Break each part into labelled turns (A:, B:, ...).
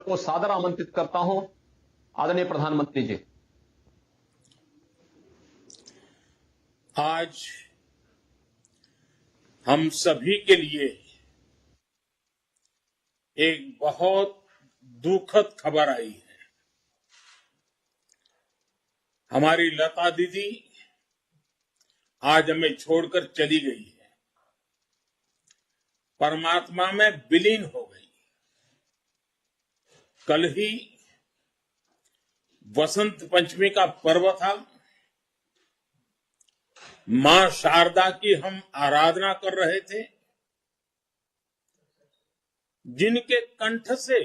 A: को सादर आमंत्रित करता हूं। आदरणीय प्रधानमंत्री जी।
B: आज हम सभी के लिए एक बहुत दुखद खबर आई है। हमारी लता दीदी आज हमें छोड़कर चली गई है, परमात्मा में विलीन हो गई। कल ही वसंत पंचमी का पर्व था। मां शारदा की हम आराधना कर रहे थे, जिनके कंठ से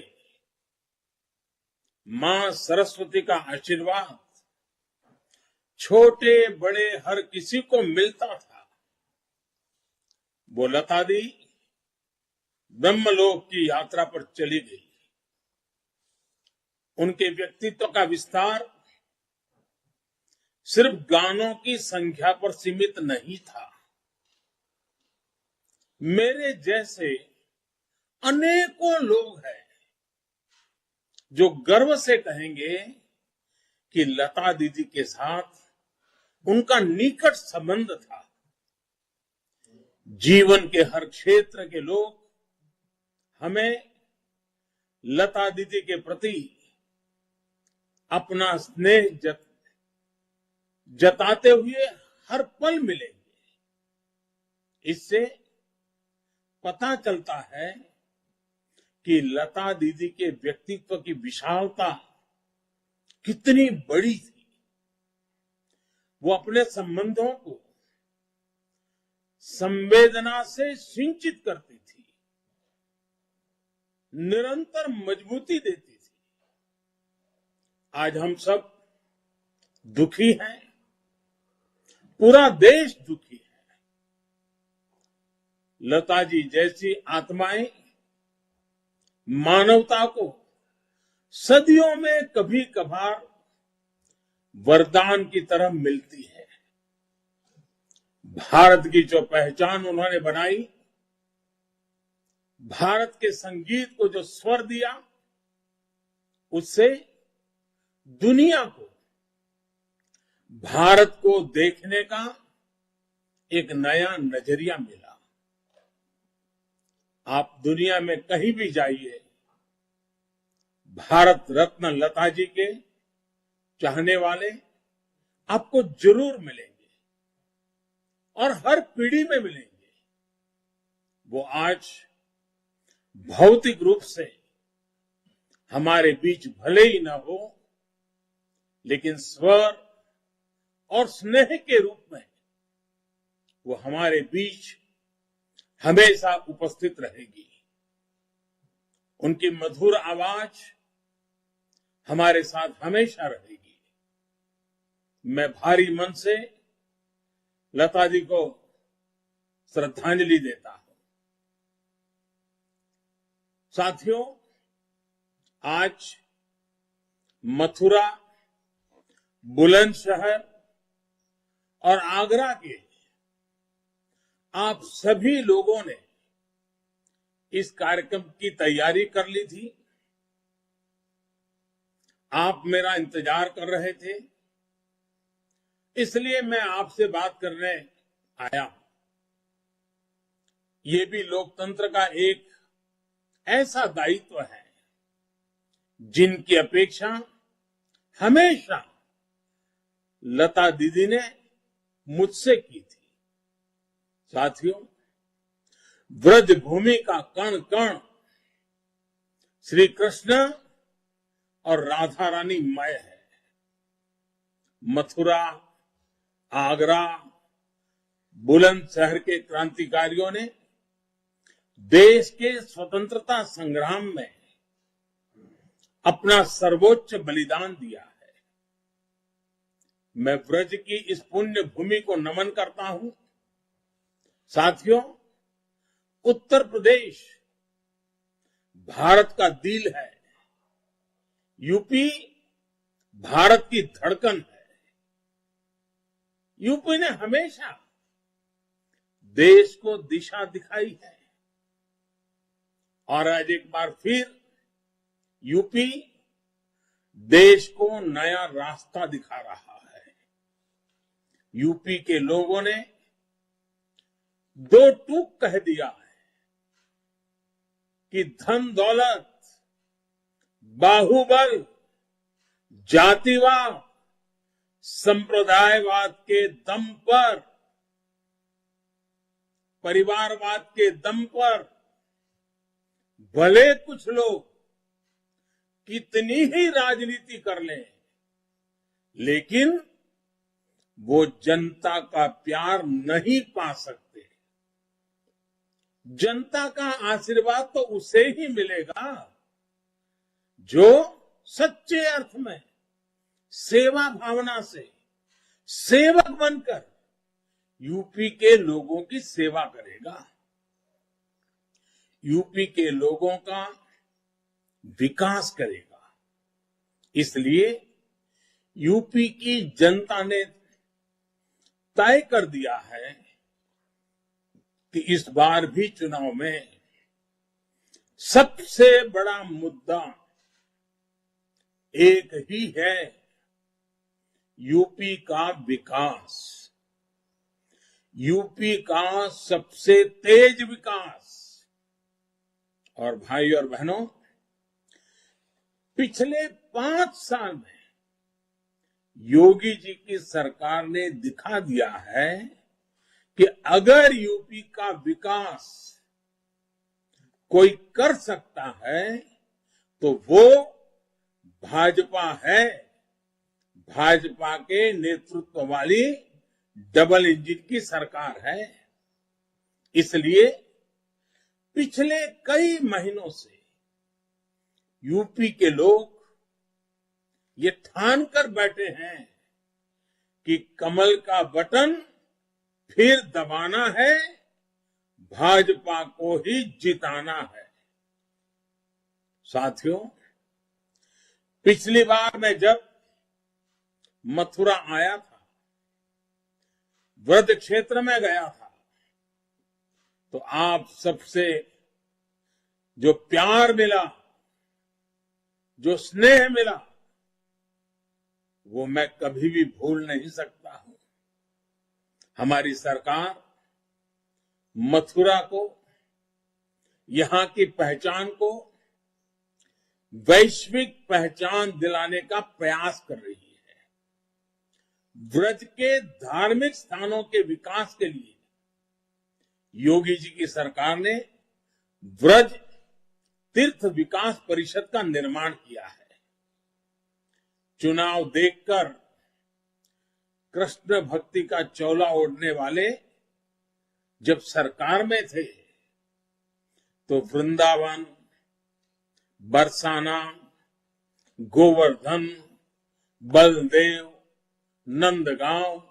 B: मां सरस्वती का आशीर्वाद छोटे बड़े हर किसी को मिलता था। वो लता दी ब्रह्मलोक की यात्रा पर चली गई। उनके व्यक्तित्व का विस्तार सिर्फ गानों की संख्या पर सीमित नहीं था। मेरे जैसे अनेकों लोग हैं जो गर्व से कहेंगे कि लता दीदी के साथ उनका निकट संबंध था। जीवन के हर क्षेत्र के लोग हमें लता दीदी के प्रति अपना स्नेह जताते हुए हर पल मिलेंगे। इससे पता चलता है कि लता दीदी के व्यक्तित्व की विशालता कितनी बड़ी थी। वो अपने संबंधों को संवेदना से सिंचित करती थी, निरंतर मजबूती देती थी। आज हम सब दुखी हैं, पूरा देश दुखी है। लता जी जैसी आत्माएं मानवता को सदियों में कभी कभार वरदान की तरह मिलती है। भारत की जो पहचान उन्होंने बनाई, भारत के संगीत को जो स्वर दिया, उससे दुनिया को भारत को देखने का एक नया नजरिया मिला। आप दुनिया में कहीं भी जाइए, भारत रत्न लता जी के चाहने वाले आपको जरूर मिलेंगे और हर पीढ़ी में मिलेंगे। वो आज भौतिक रूप से हमारे बीच भले ही न हो, लेकिन स्वर और स्नेह के रूप में वो हमारे बीच हमेशा उपस्थित रहेगी। उनकी मधुर आवाज हमारे साथ हमेशा रहेगी। मैं भारी मन से लता जी को श्रद्धांजलि देता हूं। साथियों, आज मथुरा, बुलंदशहर और आगरा के आप सभी लोगों ने इस कार्यक्रम की तैयारी कर ली थी। आप मेरा इंतजार कर रहे थे, इसलिए मैं आपसे बात करने आया हूं। ये भी लोकतंत्र का एक ऐसा दायित्व है जिनकी अपेक्षा हमेशा लता दीदी ने मुझसे की थी। साथियों, ब्रज भूमि का कण कण श्री कृष्ण और राधा रानी मय है। मथुरा, आगरा, बुलंदशहर के क्रांतिकारियों ने देश के स्वतंत्रता संग्राम में अपना सर्वोच्च बलिदान दिया है। मैं ब्रज की इस पुण्य भूमि को नमन करता हूं। साथियों, उत्तर प्रदेश भारत का दिल है। यूपी भारत की धड़कन है। यूपी ने हमेशा देश को दिशा दिखाई है और आज एक बार फिर यूपी देश को नया रास्ता दिखा रहा है। यूपी के लोगों ने दो टूक कह दिया है कि धन दौलत, बाहुबल, जातिवाद, संप्रदायवाद के दम पर, परिवारवाद के दम पर भले कुछ लोग कितनी ही राजनीति कर लें, लेकिन वो जनता का प्यार नहीं पा सकते। जनता का आशीर्वाद तो उसे ही मिलेगा जो सच्चे अर्थ में सेवा भावना से सेवक बनकर यूपी के लोगों की सेवा करेगा। यूपी के लोगों का विकास करेगा। इसलिए यूपी की जनता ने तय कर दिया है कि इस बार भी चुनाव में सबसे बड़ा मुद्दा एक ही है, यूपी का विकास, यूपी का सबसे तेज विकास। और भाई और बहनों, पिछले 5 साल में योगी जी की सरकार ने दिखा दिया है कि अगर यूपी का विकास कोई कर सकता है तो वो भाजपा है। भाजपा के नेतृत्व वाली डबल इंजन की सरकार है। इसलिए पिछले कई महीनों से यूपी के लोग ये ठान कर बैठे हैं कि कमल का बटन फिर दबाना है, भाजपा को ही जिताना है। साथियों, पिछली बार मैं जब मथुरा आया था, व्रज क्षेत्र में गया था, तो आप सबसे जो प्यार मिला, जो स्नेह मिला, वो मैं कभी भी भूल नहीं सकता हूं। हमारी सरकार मथुरा को, यहां की पहचान को वैश्विक पहचान दिलाने का प्रयास कर रही है। व्रज के धार्मिक स्थानों के विकास के लिए योगी जी की सरकार ने व्रज तीर्थ विकास परिषद का निर्माण किया है। चुनाव देखकर कृष्ण भक्ति का चोला ओढ़ने वाले जब सरकार में थे तो वृंदावन, बरसाना, गोवर्धन, बलदेव, नंदगांव,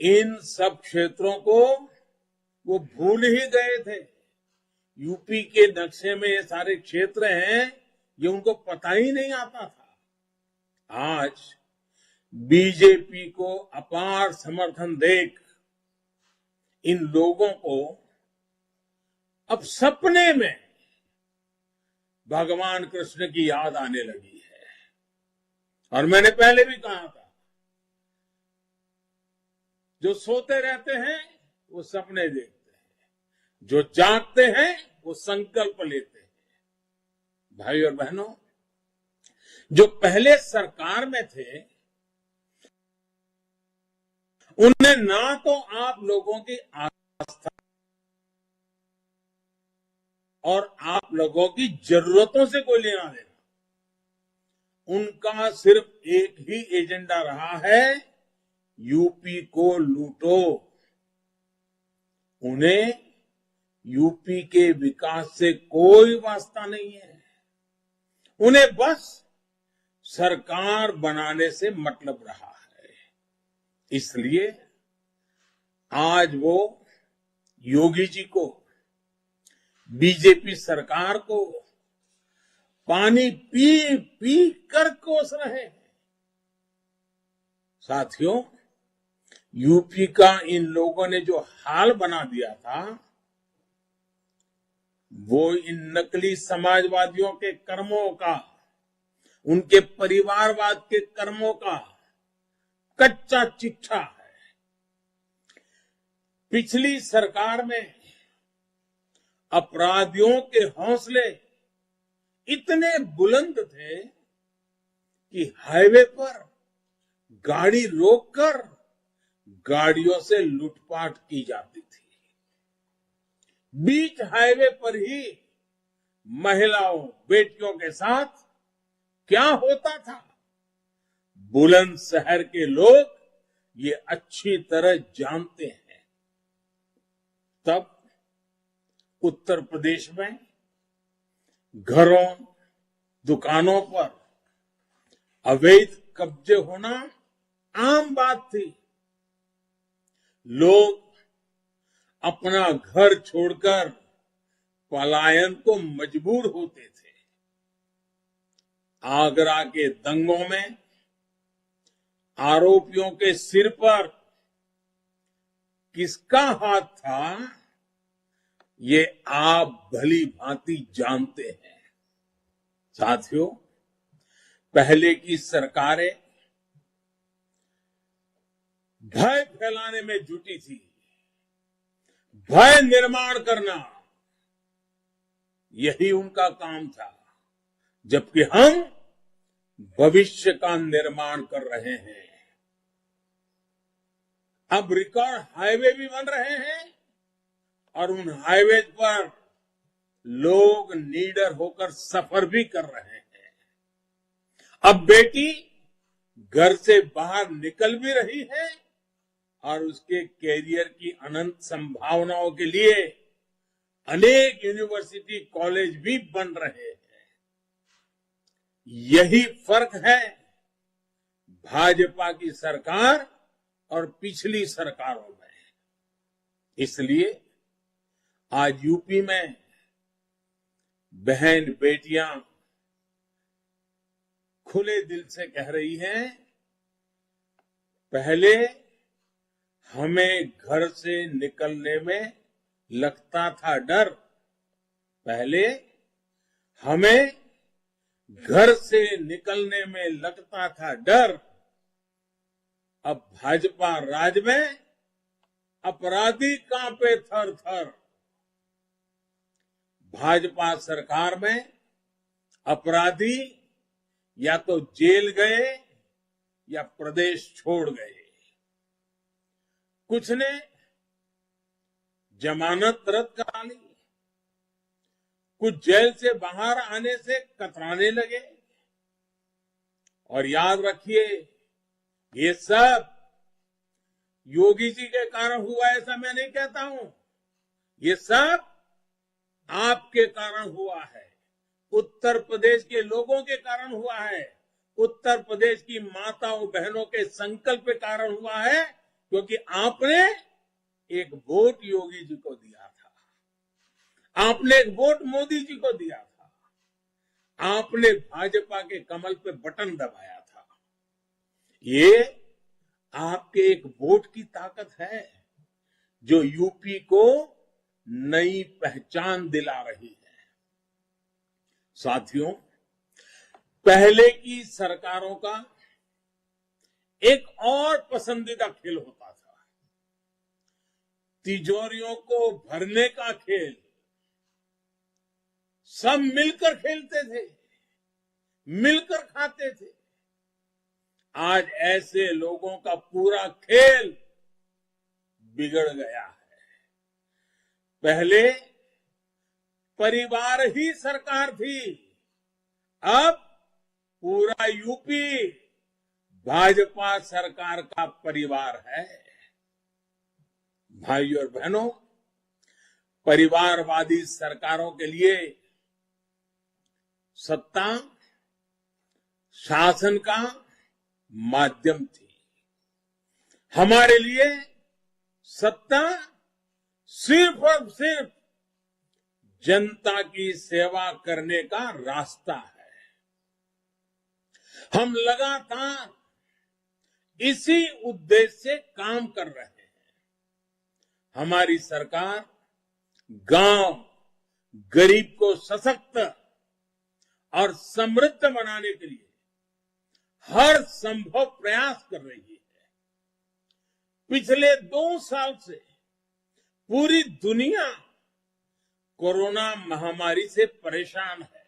B: इन सब क्षेत्रों को वो भूल ही गए थे। यूपी के नक्शे में ये सारे क्षेत्र हैं, ये उनको पता ही नहीं आता था। आज बीजेपी को अपार समर्थन देख इन लोगों को अब सपने में भगवान कृष्ण की याद आने लगी है। और मैंने पहले भी कहा था, जो सोते रहते हैं वो सपने देखते हैं, जो जागते हैं वो संकल्प लेते हैं। भाई और बहनों, जो पहले सरकार में थे उन्हें ना तो आप लोगों की आस्था और आप लोगों की जरूरतों से कोई लेना देना। उनका सिर्फ एक ही एजेंडा रहा है, यूपी को लूटो। उन्हें यूपी के विकास से कोई वास्ता नहीं है। उन्हें बस सरकार बनाने से मतलब रहा है। इसलिए आज वो योगी जी को, बीजेपी सरकार को पानी पी पी कर कोस रहे हैं। साथियों, यूपी का इन लोगों ने जो हाल बना दिया था, वो इन नकली समाजवादियों के कर्मों का, उनके परिवारवाद के कर्मों का कच्चा चिट्ठा है। पिछली सरकार में अपराधियों के हौसले इतने बुलंद थे कि हाईवे पर गाड़ी रोककर गाड़ियों से लूटपाट की जाती थी। बीच हाईवे पर ही महिलाओं, बेटियों के साथ क्या होता था, बुलंदशहर के लोग ये अच्छी तरह जानते हैं। तब उत्तर प्रदेश में घरों, दुकानों पर अवैध कब्जे होना आम बात थी। लोग अपना घर छोड़कर पलायन को मजबूर होते थे। आगरा के दंगों में आरोपियों के सिर पर किसका हाथ था, ये आप भली भांति जानते हैं। साथियों, पहले की सरकारें भय फैलाने में जुटी थी, भय निर्माण करना यही उनका काम था, जबकि हम भविष्य का निर्माण कर रहे हैं। अब रिकॉर्ड हाईवे भी बन रहे हैं और उन हाईवे पर लोग निडर होकर सफर भी कर रहे हैं। अब बेटी घर से बाहर निकल भी रही है और उसके कैरियर की अनंत संभावनाओं के लिए अनेक यूनिवर्सिटी, कॉलेज भी बन रहे हैं। यही फर्क है भाजपा की सरकार और पिछली सरकारों में। इसलिए आज यूपी में बहन बेटियां खुले दिल से कह रही हैं, पहले हमें घर से निकलने में लगता था डर, पहले हमें घर से निकलने में लगता था डर, अब भाजपा राज में अपराधी कांपे थर थर। भाजपा सरकार में अपराधी या तो जेल गए या प्रदेश छोड़ गए। कुछ ने जमानत रद्द करा ली, कुछ जेल से बाहर आने से कतराने लगे। और याद रखिए, ये सब योगी जी के कारण हुआ, ऐसा मैं नहीं कहता हूं। ये सब आपके कारण हुआ है, उत्तर प्रदेश के लोगों के कारण हुआ है, उत्तर प्रदेश की माताओं बहनों के संकल्प के कारण हुआ है, क्योंकि आपने एक वोट योगी जी को दिया था, आपने एक वोट मोदी जी को दिया था, आपने भाजपा के कमल पे बटन दबाया था। ये आपके एक वोट की ताकत है जो यूपी को नई पहचान दिला रही है। साथियों, पहले की सरकारों का एक और पसंदीदा खेल होता था, तिजोरियों को भरने का खेल। सब मिलकर खेलते थे, मिलकर खाते थे। आज ऐसे लोगों का पूरा खेल बिगड़ गया है। पहले परिवार ही सरकार थी, अब पूरा यूपी भाजपा सरकार का परिवार है। भाइयों और बहनों, परिवारवादी सरकारों के लिए सत्ता शासन का माध्यम थी, हमारे लिए सत्ता सिर्फ और सिर्फ जनता की सेवा करने का रास्ता है। हम लगातार इसी उद्देश्य से काम कर रहे हैं। हमारी सरकार गांव, गरीब को सशक्त और समृद्ध बनाने के लिए हर संभव प्रयास कर रही है। पिछले 2 साल से पूरी दुनिया कोरोना महामारी से परेशान है।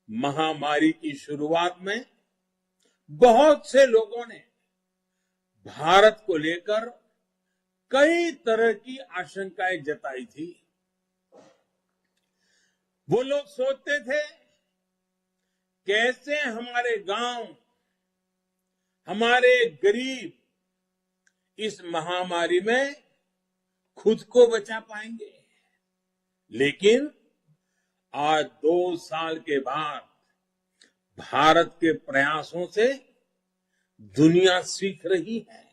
B: महामारी की शुरुआत में बहुत से लोगों ने भारत को लेकर कई तरह की आशंकाएं जताई थी। वो लोग सोचते थे कैसे हमारे गांव, हमारे गरीब इस महामारी में खुद को बचा पाएंगे। लेकिन आज 2 साल के बाद भारत के प्रयासों से दुनिया सीख रही है।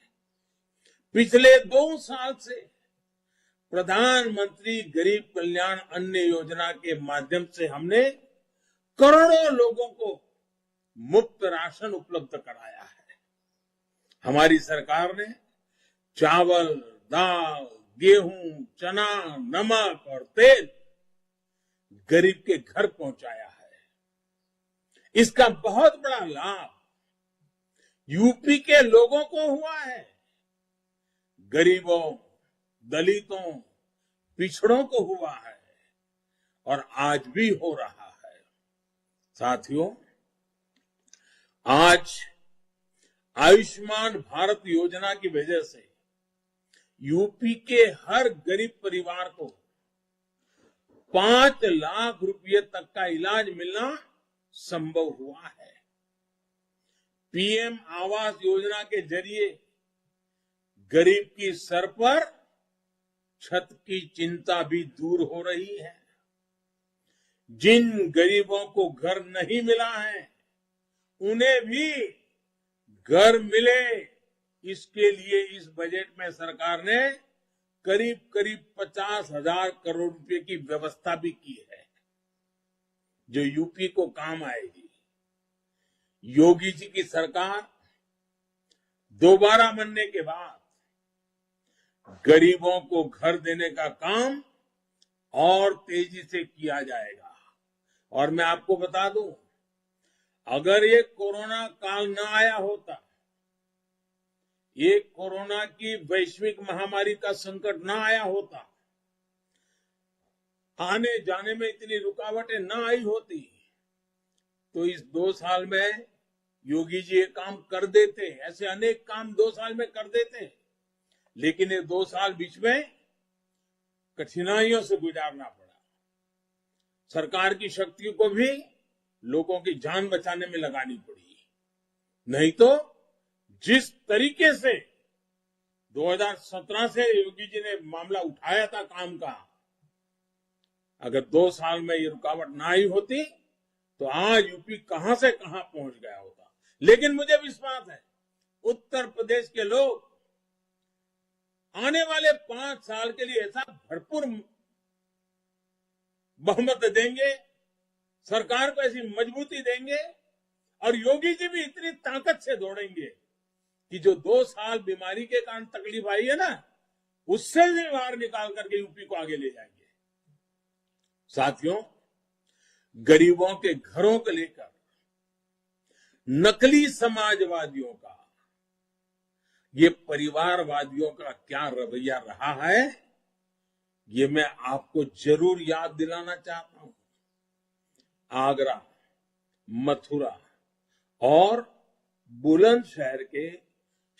B: पिछले 2 साल से प्रधानमंत्री गरीब कल्याण अन्न योजना के माध्यम से हमने करोड़ों लोगों को मुफ्त राशन उपलब्ध कराया है। हमारी सरकार ने चावल, दाल, गेहूं, चना, नमक और तेल गरीब के घर पहुंचाया है। इसका बहुत बड़ा लाभ यूपी के लोगों को हुआ है। गरीबों, दलितों, पिछड़ों को हुआ है और आज भी हो रहा है। साथियों, आज आयुष्मान भारत योजना की वजह से यूपी के हर गरीब परिवार को 5 लाख रुपए तक का इलाज मिलना संभव हुआ है। पीएम आवास योजना के जरिए गरीब की सर पर छत की चिंता भी दूर हो रही है। जिन गरीबों को घर नहीं मिला है, उन्हें भी घर मिले, इसके लिए इस बजट में सरकार ने करीब करीब 50,000 करोड़ रुपए की व्यवस्था भी की है, जो यूपी को काम आएगी। योगी जी की सरकार दोबारा बनने के बाद गरीबों को घर देने का काम और तेजी से किया जाएगा। और मैं आपको बता दूं, अगर ये कोरोना काल न आया होता, ये कोरोना की वैश्विक महामारी का संकट न आया होता, आने जाने में इतनी रुकावटें न आई होती, तो इस 2 साल में योगी जी ये काम कर देते। ऐसे अनेक काम 2 साल में कर देते, लेकिन ये 2 साल बीच में कठिनाइयों से गुजारना पड़ा। सरकार की शक्ति को भी लोगों की जान बचाने में लगानी पड़ी। नहीं तो जिस तरीके से 2017 से योगी जी ने मामला उठाया था काम का, अगर 2 साल में ये रुकावट ना आई होती तो आज यूपी कहां से कहां पहुंच गया होता। लेकिन मुझे विश्वास है उत्तर प्रदेश के लोग आने वाले 5 साल के लिए ऐसा भरपूर बहुमत देंगे, सरकार को ऐसी मजबूती देंगे और योगी जी भी इतनी ताकत से दौड़ेंगे कि जो 2 साल बीमारी के कारण तकलीफ आई है ना, उससे भी बाहर निकाल करके यूपी को आगे ले जाएंगे। साथियों, गरीबों के घरों को लेकर नकली समाजवादियों का, ये परिवारवादियों का क्या रवैया रहा है, ये मैं आपको जरूर याद दिलाना चाहता हूं। आगरा, मथुरा और बुलंदशहर के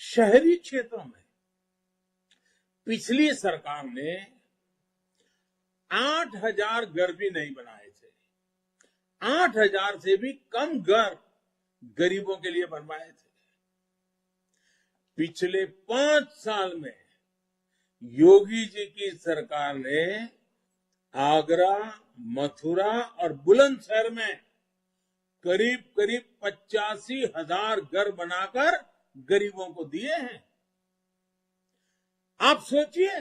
B: शहरी क्षेत्रों में पिछली सरकार ने 8,000 घर भी नहीं बनाए थे। 8,000 से भी कम घर गरीबों के लिए बनवाए थे। पिछले 5 साल में योगी जी की सरकार ने आगरा, मथुरा और बुलंदशहर में करीब करीब 85,000 घर बनाकर गरीबों को दिए हैं। आप सोचिए,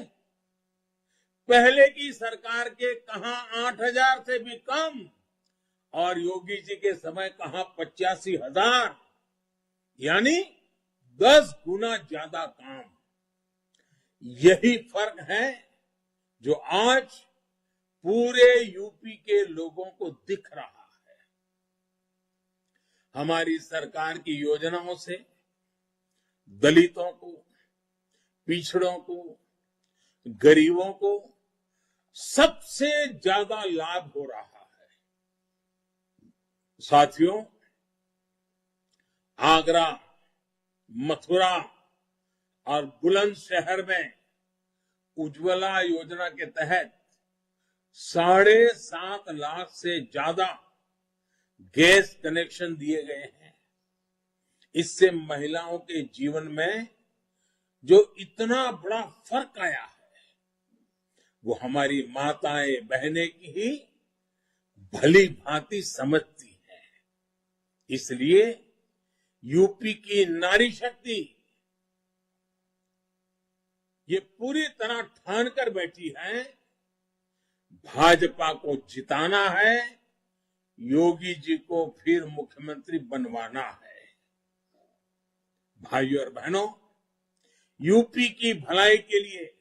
B: पहले की सरकार के कहां 8,000 से भी कम और योगी जी के समय कहां 85,000, यानी 10 गुना ज्यादा काम। यही फर्क है जो आज पूरे यूपी के लोगों को दिख रहा है। हमारी सरकार की योजनाओं से दलितों को, पिछड़ों को, गरीबों को सबसे ज्यादा लाभ हो रहा है। साथियों, आगरा, मथुरा और बुलंदशहर में उज्ज्वला योजना के तहत 7.5 लाख से ज्यादा गैस कनेक्शन दिए गए हैं। इससे महिलाओं के जीवन में जो इतना बड़ा फर्क आया है, वो हमारी माताएं बहनें की ही भली भांति समझती है। इसलिए यूपी की नारी शक्ति ये पूरी तरह ठान कर बैठी है, भाजपा को जिताना है, योगी जी को फिर मुख्यमंत्री बनवाना है। भाइयों और बहनों, यूपी की भलाई के लिए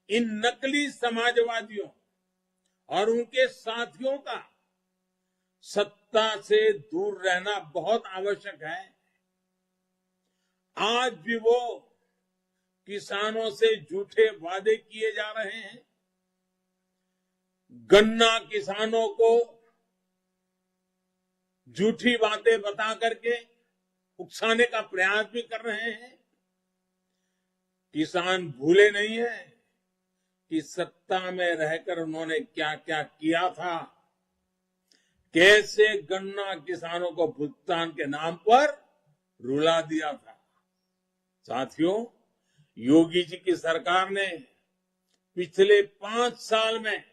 B: इन नकली समाजवादियों और उनके साथियों का सत्ता से दूर रहना बहुत आवश्यक है। आज भी वो किसानों से झूठे वादे किए जा रहे हैं, गन्ना किसानों को झूठी बातें बता करके उकसाने का प्रयास भी कर रहे हैं। किसान भूले नहीं है कि सत्ता में रहकर उन्होंने क्या क्या किया था, कैसे गन्ना किसानों को भुगतान के नाम पर रुला दिया था। साथियों, योगी जी की सरकार ने पिछले 5 साल में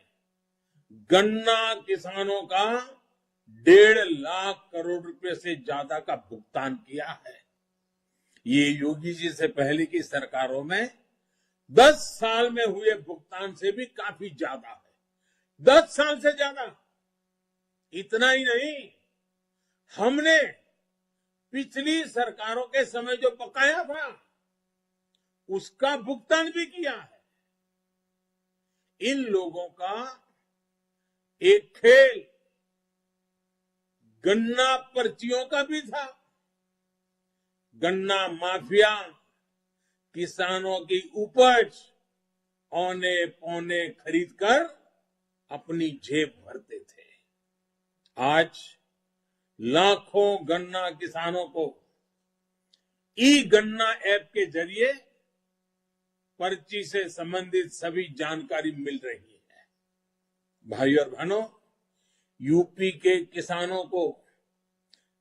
B: गन्ना किसानों का 1.5 लाख करोड़ रुपए से ज्यादा का भुगतान किया है। ये योगी जी से पहले की सरकारों में 10 साल में हुए भुगतान से भी काफी ज्यादा है। 10 साल से ज्यादा। इतना ही नहीं, हमने पिछली सरकारों के समय जो बकाया था उसका भुगतान भी किया है। इन लोगों का एक खेल गन्ना पर्चियों का भी था। गन्ना माफिया किसानों की उपज औने पौने खरीदकर अपनी जेब भरते थे। आज लाखों गन्ना किसानों को ई गन्ना ऐप के जरिए पर्ची से संबंधित सभी जानकारी मिल रही है। भाइयों और बहनों, यूपी के किसानों को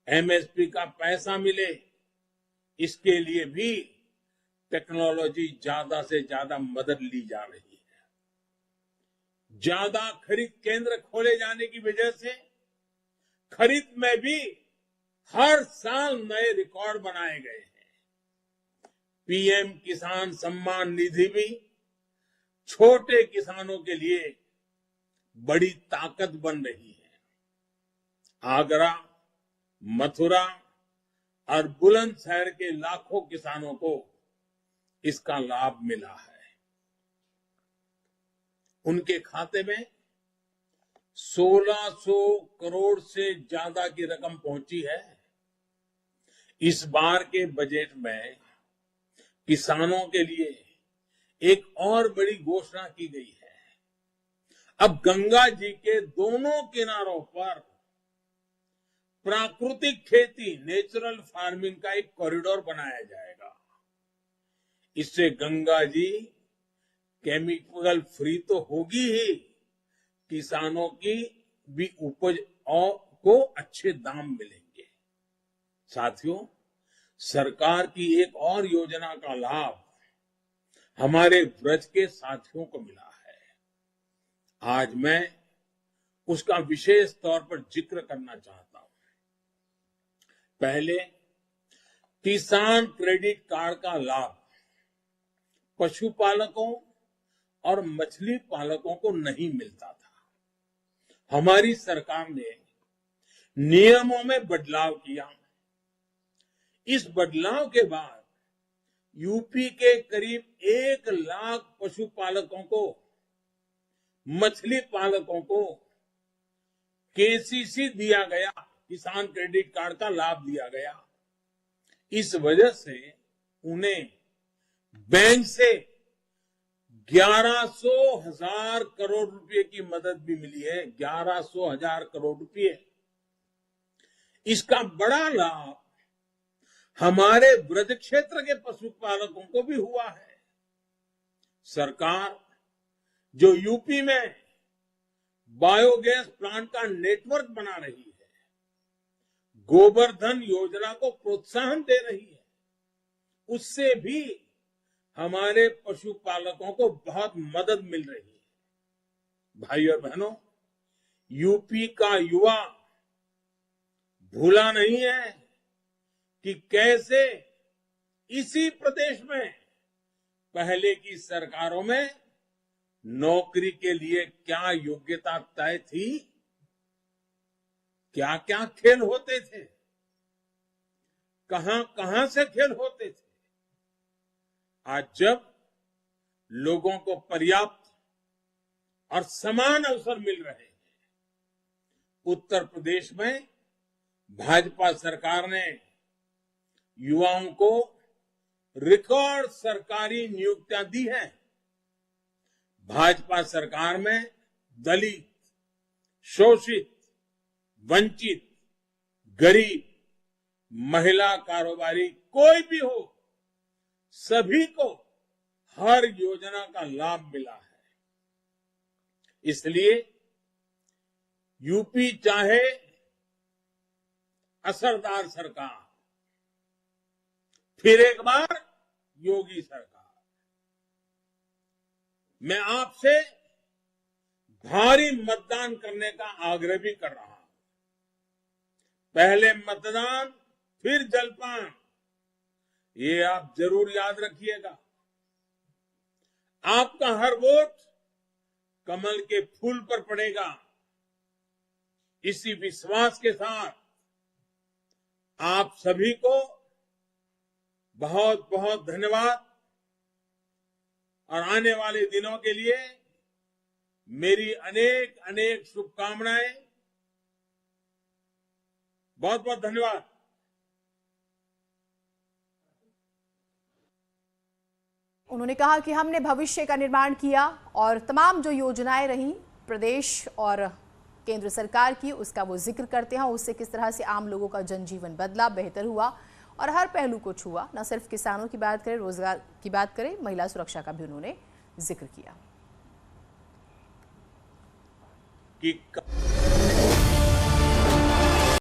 B: एमएसपी का पैसा मिले, इसके लिए भी टेक्नोलॉजी ज्यादा से ज्यादा मदद ली जा रही है। ज्यादा खरीद केंद्र खोले जाने की वजह से खरीद में भी हर साल नए रिकॉर्ड बनाए गए हैं। पीएम किसान सम्मान निधि भी छोटे किसानों के लिए बड़ी ताकत बन रही है। आगरा, मथुरा और बुलंदशहर के लाखों किसानों को इसका लाभ मिला है। उनके खाते में 1600 करोड़ से ज्यादा की रकम पहुंची है। इस बार के बजट में किसानों के लिए एक और बड़ी घोषणा की गई है। अब गंगा जी के दोनों किनारों पर प्राकृतिक खेती, नेचुरल फार्मिंग का एक कॉरिडोर बनाया जाएगा। इससे गंगा जी केमिकल फ्री तो होगी ही, किसानों की भी उपज को अच्छे दाम मिलेंगे। साथियों, सरकार की एक और योजना का लाभ हमारे ब्रज के साथियों को मिला है। आज मैं उसका विशेष तौर पर जिक्र करना चाहता हूं। पहले किसान क्रेडिट कार्ड का लाभ पशुपालकों और मछली पालकों को नहीं मिलता था। हमारी सरकार ने नियमों में बदलाव किया। इस बदलाव के बाद यूपी के करीब 1 लाख पशुपालकों को मछली पालकों को केसीसी दिया गया, किसान क्रेडिट कार्ड का लाभ दिया गया। इस वजह से उन्हें बैंक से 1100,000 करोड़ रुपए की मदद भी मिली है। 1100,000 करोड़ रुपए। इसका बड़ा लाभ हमारे ब्रज क्षेत्र के पशुपालकों को भी हुआ है। सरकार जो यूपी में बायोगैस प्लांट का नेटवर्क बना रही है, गोवर्धन योजना को प्रोत्साहन दे रही है, उससे भी हमारे पशुपालकों को बहुत मदद मिल रही है। भाई और बहनों, यूपी का युवा भूला नहीं है कि कैसे इसी प्रदेश में पहले की सरकारों में नौकरी के लिए क्या योग्यता तय थी, क्या क्या खेल होते थे, कहां कहां से खेल होते थे। आज जब लोगों को पर्याप्त और समान अवसर मिल रहे हैं, उत्तर प्रदेश में भाजपा सरकार ने युवाओं को रिकॉर्ड सरकारी नियुक्तियां दी हैं। भाजपा सरकार में दलित, शोषित, वंचित, गरीब, महिला कारोबारी कोई भी हो, सभी को हर योजना का लाभ मिला है। इसलिए यूपी चाहे असरदार सरकार, फिर एक बार योगी सरकार, मैं आपसे भारी मतदान करने का आग्रह भी कर रहा हूं। पहले मतदान फिर जलपान, ये आप जरूर याद रखिएगा। आपका हर वोट कमल के फूल पर पड़ेगा। इसी विश्वास के साथ आप सभी को बहुत बहुत धन्यवाद और आने वाले दिनों के लिए मेरी अनेक अनेक शुभकामनाएं। बहुत बहुत धन्यवाद।
C: उन्होंने कहा कि हमने भविष्य का निर्माण किया और तमाम जो योजनाएं रही प्रदेश और केंद्र सरकार की, उसका वो जिक्र करते हैं। उससे किस तरह से आम लोगों का जनजीवन बदला, बेहतर हुआ और हर पहलू को छुआ। न सिर्फ किसानों की बात करें, रोजगार की बात करें, महिला सुरक्षा का भी उन्होंने जिक्र किया।